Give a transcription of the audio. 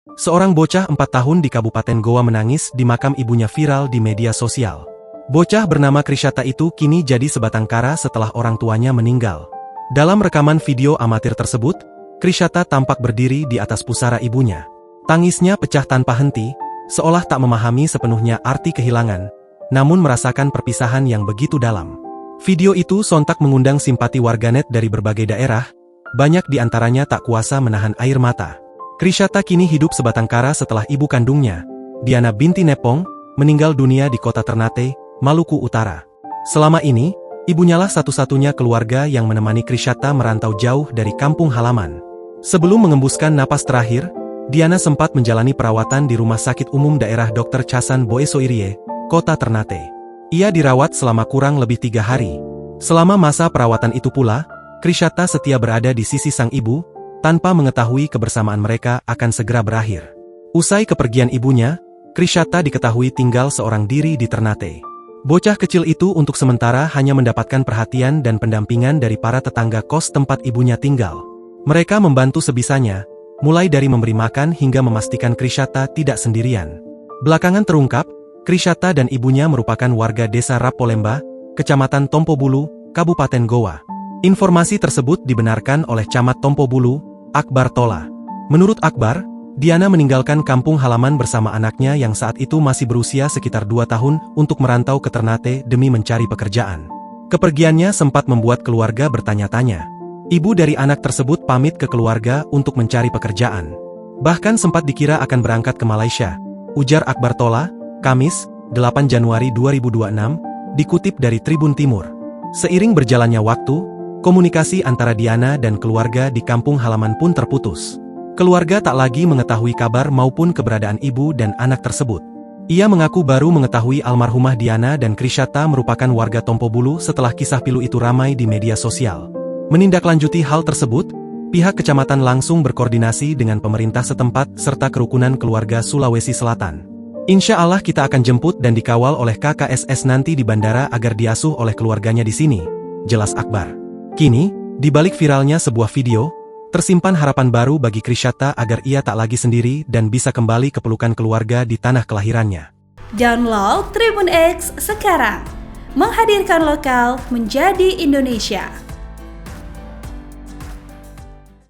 Seorang bocah 4 tahun di Kabupaten Goa menangis di makam ibunya viral di media sosial. Bocah bernama Krishyata itu kini jadi sebatang kara setelah orang tuanya meninggal. Dalam rekaman video amatir tersebut, Krishyata tampak berdiri di atas pusara ibunya. Tangisnya pecah tanpa henti, seolah tak memahami sepenuhnya arti kehilangan, namun merasakan perpisahan yang begitu dalam. Video itu sontak mengundang simpati warganet dari berbagai daerah, banyak di antaranya tak kuasa menahan air mata. Krishyata kini hidup sebatang kara setelah ibu kandungnya, Diana binti Nepong, meninggal dunia di kota Ternate, Maluku Utara. Selama ini, ibunyalah satu-satunya keluarga yang menemani Krishyata merantau jauh dari kampung halaman. Sebelum mengembuskan napas terakhir, Diana sempat menjalani perawatan di Rumah Sakit Umum Daerah Dr. Chasan Boesoirie, kota Ternate. Ia dirawat selama kurang lebih 3 hari. Selama masa perawatan itu pula, Krishyata setia berada di sisi sang ibu, tanpa mengetahui kebersamaan mereka akan segera berakhir. Usai kepergian ibunya, Krishyata diketahui tinggal seorang diri di Ternate. Bocah kecil itu untuk sementara hanya mendapatkan perhatian dan pendampingan dari para tetangga kos tempat ibunya tinggal. Mereka membantu sebisanya, mulai dari memberi makan hingga memastikan Krishyata tidak sendirian. Belakangan terungkap, Krishyata dan ibunya merupakan warga desa Rapolemba, Kecamatan Tompobulu, Kabupaten Goa. Informasi tersebut dibenarkan oleh Camat Tompobulu, Akbar Tola. Menurut Akbar, Diana meninggalkan kampung halaman bersama anaknya yang saat itu masih berusia sekitar 2 tahun untuk merantau ke Ternate demi mencari pekerjaan. Kepergiannya sempat membuat keluarga bertanya-tanya. Ibu dari anak tersebut pamit ke keluarga untuk mencari pekerjaan. Bahkan sempat dikira akan berangkat ke Malaysia, ujar Akbar Tola, Kamis, 8 Januari 2026, dikutip dari Tribun Timur. Seiring berjalannya waktu, komunikasi antara Diana dan keluarga di kampung halaman pun terputus. Keluarga tak lagi mengetahui kabar maupun keberadaan ibu dan anak tersebut. Ia mengaku baru mengetahui almarhumah Diana dan Krishyata merupakan warga Tompobulu setelah kisah pilu itu ramai di media sosial. Menindaklanjuti hal tersebut, pihak kecamatan langsung berkoordinasi dengan pemerintah setempat serta kerukunan keluarga Sulawesi Selatan. Insya Allah kita akan jemput dan dikawal oleh KKSS nanti di bandara agar diasuh oleh keluarganya di sini, jelas Akbar. Kini, di balik viralnya sebuah video, tersimpan harapan baru bagi Krishyata agar ia tak lagi sendiri dan bisa kembali ke pelukan keluarga di tanah kelahirannya. Download Tribun X sekarang, menghadirkan lokal menjadi Indonesia.